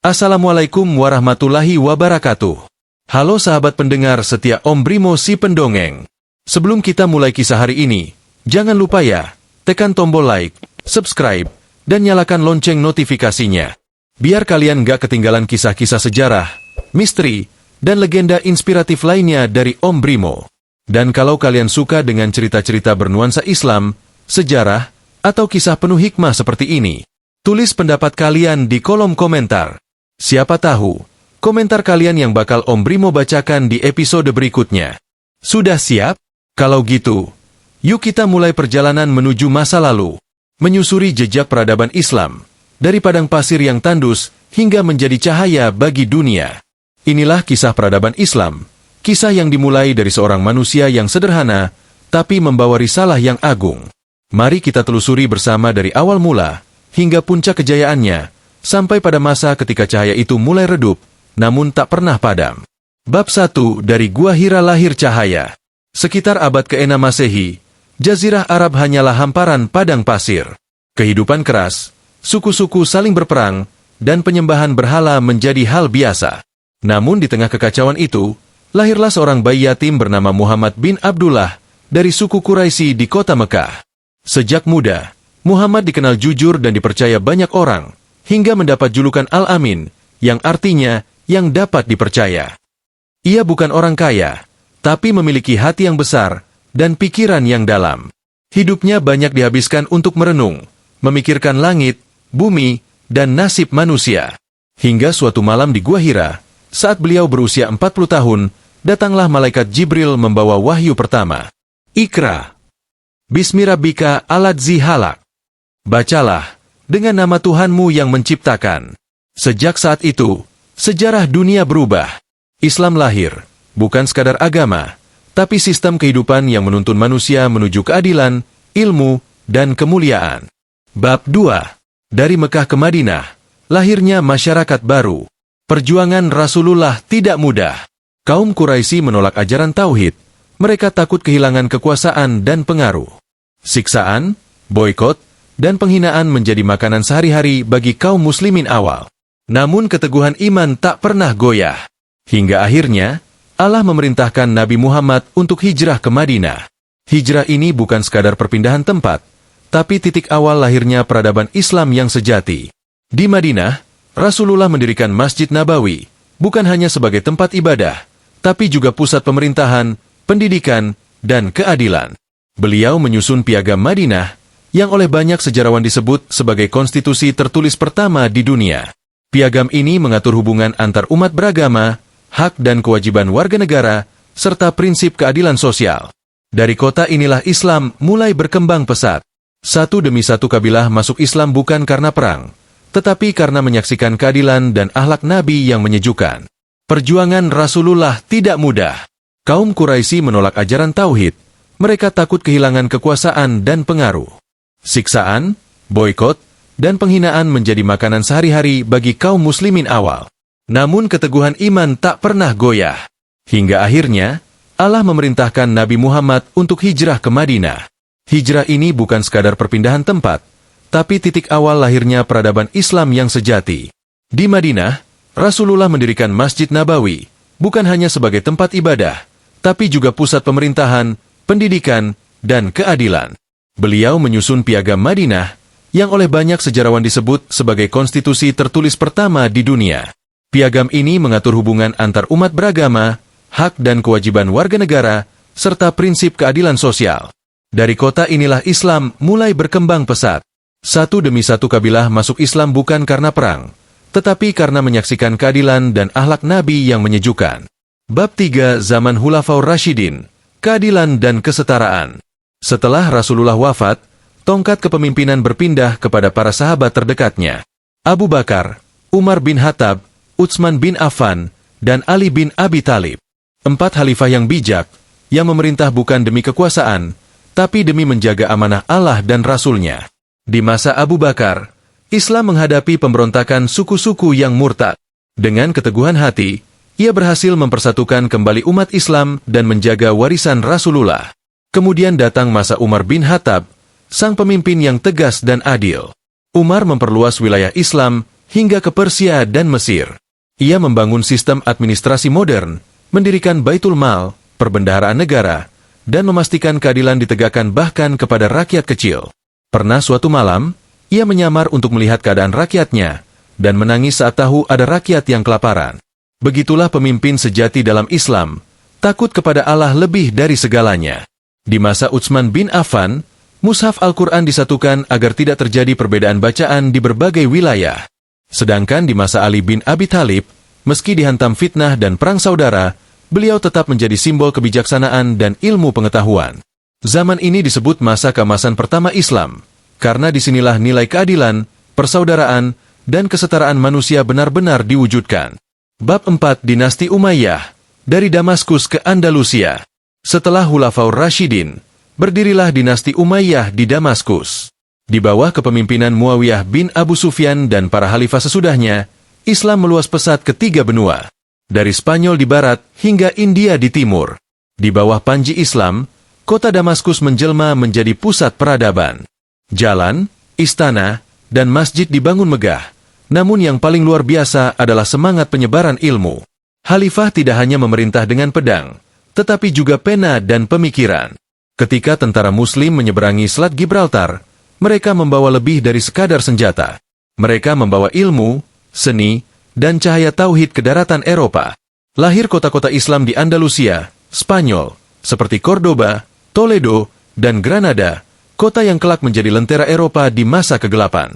Assalamualaikum warahmatullahi wabarakatuh. Halo sahabat pendengar setia Om Brimo si pendongeng. Sebelum kita mulai kisah hari ini, jangan lupa ya, tekan tombol like, subscribe, dan nyalakan lonceng notifikasinya. Biar kalian gak ketinggalan kisah-kisah sejarah, misteri, dan legenda inspiratif lainnya dari Om Brimo. Dan kalau kalian suka dengan cerita-cerita bernuansa Islam, sejarah, atau kisah penuh hikmah seperti ini, tulis pendapat kalian di kolom komentar. Siapa tahu, komentar kalian yang bakal Om Brimo bacakan di episode berikutnya. Sudah siap? Kalau gitu, yuk kita mulai perjalanan menuju masa lalu, menyusuri jejak peradaban Islam, dari padang pasir yang tandus hingga menjadi cahaya bagi dunia. Inilah kisah peradaban Islam, kisah yang dimulai dari seorang manusia yang sederhana, tapi membawa risalah yang agung. Mari kita telusuri bersama dari awal mula, hingga puncak kejayaannya, sampai pada masa ketika cahaya itu mulai redup, namun tak pernah padam. Bab 1 dari Gua Hira lahir cahaya. Sekitar abad ke-6 Masehi, Jazirah Arab hanyalah hamparan padang pasir. Kehidupan keras, suku-suku saling berperang, dan penyembahan berhala menjadi hal biasa. Namun di tengah kekacauan itu, lahirlah seorang bayi yatim bernama Muhammad bin Abdullah, dari suku Quraisy di kota Mekah. Sejak muda, Muhammad dikenal jujur dan dipercaya banyak orang, hingga mendapat julukan Al-Amin, yang artinya, yang dapat dipercaya. Ia bukan orang kaya, tapi memiliki hati yang besar, dan pikiran yang dalam. Hidupnya banyak dihabiskan untuk merenung, memikirkan langit, bumi, dan nasib manusia. Hingga suatu malam di Gua Hira, saat beliau berusia 40 tahun, datanglah malaikat Jibril membawa wahyu pertama. Iqra. Bismi rabbika aladzi halak. Bacalah, dengan nama Tuhanmu yang menciptakan. Sejak saat itu, sejarah dunia berubah. Islam lahir, bukan sekadar agama, tapi sistem kehidupan yang menuntun manusia menuju keadilan, ilmu, dan kemuliaan. Bab 2. Dari Mekah ke Madinah, lahirnya masyarakat baru. Perjuangan Rasulullah tidak mudah. Kaum Quraisy menolak ajaran tauhid. Mereka takut kehilangan kekuasaan dan pengaruh. Siksaan, boikot, dan penghinaan menjadi makanan sehari-hari bagi kaum muslimin awal. Namun keteguhan iman tak pernah goyah. Hingga akhirnya, Allah memerintahkan Nabi Muhammad untuk hijrah ke Madinah. Hijrah ini bukan sekadar perpindahan tempat, tapi titik awal lahirnya peradaban Islam yang sejati. Di Madinah, Rasulullah mendirikan Masjid Nabawi, bukan hanya sebagai tempat ibadah, tapi juga pusat pemerintahan, pendidikan, dan keadilan. Beliau menyusun Piagam Madinah, yang oleh banyak sejarawan disebut sebagai konstitusi tertulis pertama di dunia. Piagam ini mengatur hubungan antar umat beragama, hak dan kewajiban warga negara, serta prinsip keadilan sosial. Dari kota inilah Islam mulai berkembang pesat. Satu demi satu kabilah masuk Islam bukan karena perang, tetapi karena menyaksikan keadilan dan akhlak Nabi yang menyejukkan. Perjuangan Rasulullah tidak mudah. Kaum Quraisy menolak ajaran tauhid. Mereka takut kehilangan kekuasaan dan pengaruh. Siksaan, boikot, dan penghinaan menjadi makanan sehari-hari bagi kaum muslimin awal. Namun keteguhan iman tak pernah goyah. Hingga akhirnya, Allah memerintahkan Nabi Muhammad untuk hijrah ke Madinah. Hijrah ini bukan sekadar perpindahan tempat, tapi titik awal lahirnya peradaban Islam yang sejati. Di Madinah, Rasulullah mendirikan Masjid Nabawi, bukan hanya sebagai tempat ibadah, tapi juga pusat pemerintahan, pendidikan, dan keadilan. Beliau menyusun Piagam Madinah, yang oleh banyak sejarawan disebut sebagai konstitusi tertulis pertama di dunia. Piagam ini mengatur hubungan antar umat beragama, hak dan kewajiban warga negara, serta prinsip keadilan sosial. Dari kota inilah Islam mulai berkembang pesat. Satu demi satu kabilah masuk Islam bukan karena perang, tetapi karena menyaksikan keadilan dan akhlak Nabi yang menyejukkan. Bab 3 Zaman Khulafaur Rasyidin, Keadilan dan Kesetaraan. Setelah Rasulullah wafat, tongkat kepemimpinan berpindah kepada para sahabat terdekatnya. Abu Bakar, Umar bin Khattab, Utsman bin Affan, dan Ali bin Abi Thalib. 4 khalifah yang bijak, yang memerintah bukan demi kekuasaan, tapi demi menjaga amanah Allah dan Rasul-Nya. Di masa Abu Bakar, Islam menghadapi pemberontakan suku-suku yang murtad. Dengan keteguhan hati, ia berhasil mempersatukan kembali umat Islam dan menjaga warisan Rasulullah. Kemudian datang masa Umar bin Khattab, sang pemimpin yang tegas dan adil. Umar memperluas wilayah Islam hingga ke Persia dan Mesir. Ia membangun sistem administrasi modern, mendirikan Baitul Mal, perbendaharaan negara, dan memastikan keadilan ditegakkan bahkan kepada rakyat kecil. Pernah suatu malam, ia menyamar untuk melihat keadaan rakyatnya, dan menangis saat tahu ada rakyat yang kelaparan. Begitulah pemimpin sejati dalam Islam, takut kepada Allah lebih dari segalanya. Di masa Utsman bin Affan, mushaf Al-Quran disatukan agar tidak terjadi perbedaan bacaan di berbagai wilayah. Sedangkan di masa Ali bin Abi Thalib, meski dihantam fitnah dan perang saudara, beliau tetap menjadi simbol kebijaksanaan dan ilmu pengetahuan. Zaman ini disebut masa keemasan pertama Islam, karena disinilah nilai keadilan, persaudaraan, dan kesetaraan manusia benar-benar diwujudkan. Bab 4 Dinasti Umayyah, dari Damaskus ke Andalusia. Setelah Khulafaur Rasyidin, berdirilah dinasti Umayyah di Damaskus. Di bawah kepemimpinan Muawiyah bin Abu Sufyan dan para khalifah sesudahnya, Islam meluas pesat ke 3 benua. Dari Spanyol di barat hingga India di timur. Di bawah panji Islam, kota Damaskus menjelma menjadi pusat peradaban. Jalan, istana, dan masjid dibangun megah. Namun yang paling luar biasa adalah semangat penyebaran ilmu. Khalifah tidak hanya memerintah dengan pedang, tetapi juga pena dan pemikiran. Ketika tentara Muslim menyeberangi Selat Gibraltar, mereka membawa lebih dari sekadar senjata. Mereka membawa ilmu, seni, dan cahaya tauhid ke daratan Eropa. Lahir kota-kota Islam di Andalusia, Spanyol, seperti Cordoba, Toledo, dan Granada, kota yang kelak menjadi lentera Eropa di masa kegelapan.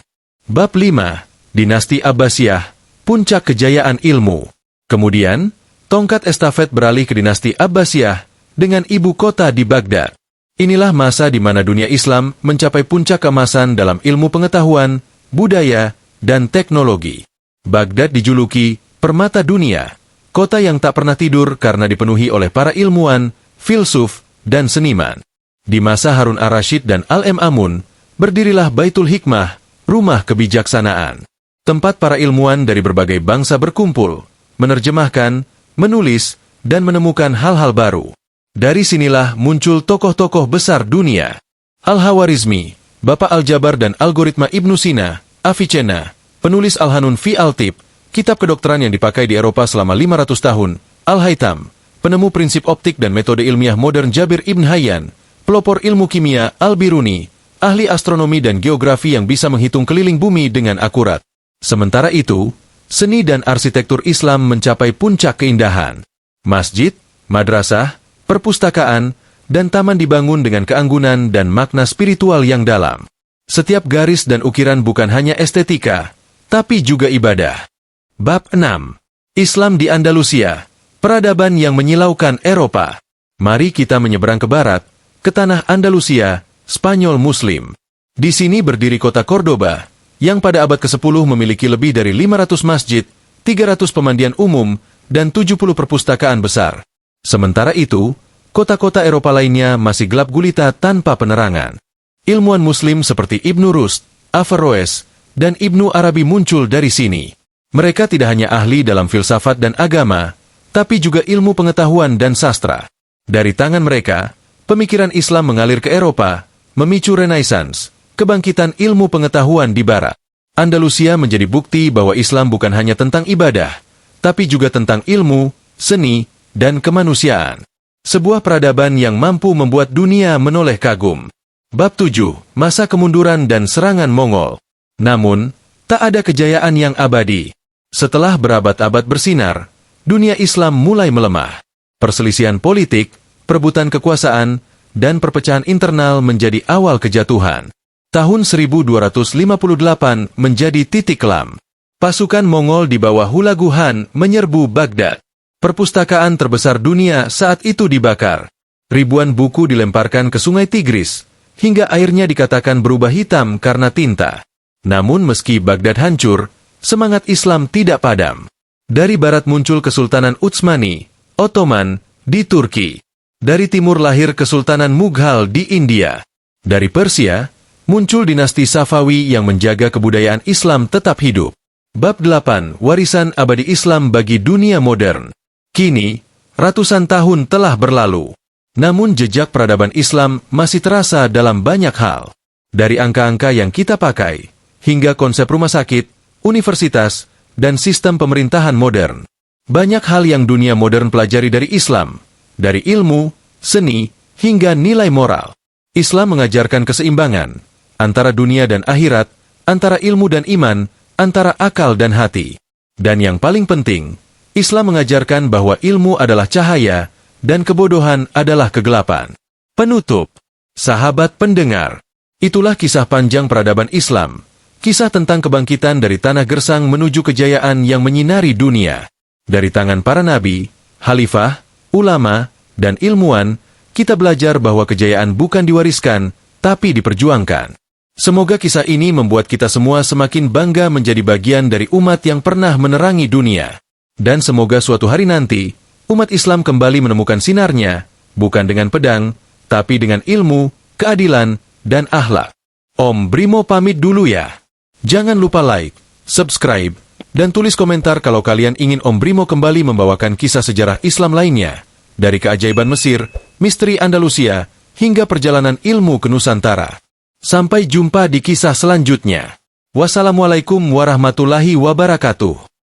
Bab 5, Dinasti Abbasiyah, puncak kejayaan ilmu. Kemudian, tongkat estafet beralih ke dinasti Abbasiyah dengan ibu kota di Baghdad. Inilah masa di mana dunia Islam mencapai puncak keemasan dalam ilmu pengetahuan, budaya, dan teknologi. Baghdad dijuluki permata dunia, kota yang tak pernah tidur karena dipenuhi oleh para ilmuwan, filsuf, dan seniman. Di masa Harun ar-Rasyid dan Al-Ma'mun, berdirilah Baitul Hikmah, rumah kebijaksanaan. Tempat para ilmuwan dari berbagai bangsa berkumpul, menerjemahkan, menulis, dan menemukan hal-hal baru. Dari sinilah muncul tokoh-tokoh besar dunia. Al-Hawarizmi, Bapak Aljabar dan Algoritma Ibnu Sina, Avicenna, penulis Al-Hanun fi Al-Tib, kitab kedokteran yang dipakai di Eropa selama 500 tahun, Al-Haytham, penemu prinsip optik dan metode ilmiah modern Jabir Ibn Hayyan, pelopor ilmu kimia Al-Biruni, ahli astronomi dan geografi yang bisa menghitung keliling bumi dengan akurat. Sementara itu, seni dan arsitektur Islam mencapai puncak keindahan. Masjid, madrasah, perpustakaan, dan taman dibangun dengan keanggunan dan makna spiritual yang dalam. Setiap garis dan ukiran bukan hanya estetika, tapi juga ibadah. Bab 6. Islam di Andalusia, peradaban yang menyilaukan Eropa. Mari kita menyeberang ke barat, ke tanah Andalusia, Spanyol Muslim. Di sini berdiri kota Cordoba, yang pada abad ke-10 memiliki lebih dari 500 masjid, 300 pemandian umum, dan 70 perpustakaan besar. Sementara itu, kota-kota Eropa lainnya masih gelap gulita tanpa penerangan. Ilmuwan Muslim seperti Ibnu Rushd, Averroes, dan Ibnu Arabi muncul dari sini. Mereka tidak hanya ahli dalam filsafat dan agama, tapi juga ilmu pengetahuan dan sastra. Dari tangan mereka, pemikiran Islam mengalir ke Eropa, memicu Renaissance, kebangkitan ilmu pengetahuan di barat. Andalusia menjadi bukti bahwa Islam bukan hanya tentang ibadah, tapi juga tentang ilmu, seni, dan kemanusiaan. Sebuah peradaban yang mampu membuat dunia menoleh kagum. Bab 7. Masa kemunduran dan serangan Mongol. Namun, tak ada kejayaan yang abadi. Setelah berabad-abad bersinar, dunia Islam mulai melemah. Perselisihan politik, perebutan kekuasaan, dan perpecahan internal menjadi awal kejatuhan. Tahun 1258 menjadi titik kelam. Pasukan Mongol di bawah Hulagu Han menyerbu Baghdad. Perpustakaan terbesar dunia saat itu dibakar. Ribuan buku dilemparkan ke sungai Tigris, hingga airnya dikatakan berubah hitam karena tinta. Namun meski Baghdad hancur, semangat Islam tidak padam. Dari barat muncul Kesultanan Utsmani, Ottoman, di Turki. Dari timur lahir Kesultanan Mughal di India. Dari Persia, muncul dinasti Safawi yang menjaga kebudayaan Islam tetap hidup. Bab 8. Warisan abadi Islam bagi dunia modern. Kini, ratusan tahun telah berlalu. Namun jejak peradaban Islam masih terasa dalam banyak hal. Dari angka-angka yang kita pakai, hingga konsep rumah sakit, universitas, dan sistem pemerintahan modern. Banyak hal yang dunia modern pelajari dari Islam, dari ilmu, seni, hingga nilai moral. Islam mengajarkan keseimbangan antara dunia dan akhirat, antara ilmu dan iman, antara akal dan hati. Dan yang paling penting, Islam mengajarkan bahwa ilmu adalah cahaya dan kebodohan adalah kegelapan. Penutup, sahabat pendengar, itulah kisah panjang peradaban Islam, kisah tentang kebangkitan dari tanah gersang menuju kejayaan yang menyinari dunia. Dari tangan para nabi, khalifah, ulama, dan ilmuwan, kita belajar bahwa kejayaan bukan diwariskan, tapi diperjuangkan. Semoga kisah ini membuat kita semua semakin bangga menjadi bagian dari umat yang pernah menerangi dunia. Dan semoga suatu hari nanti, umat Islam kembali menemukan sinarnya, bukan dengan pedang, tapi dengan ilmu, keadilan, dan akhlak. Om Brimo pamit dulu ya. Jangan lupa like, subscribe, dan tulis komentar kalau kalian ingin Om Brimo kembali membawakan kisah sejarah Islam lainnya. Dari keajaiban Mesir, misteri Andalusia, hingga perjalanan ilmu ke Nusantara. Sampai jumpa di kisah selanjutnya. Wassalamualaikum warahmatullahi wabarakatuh.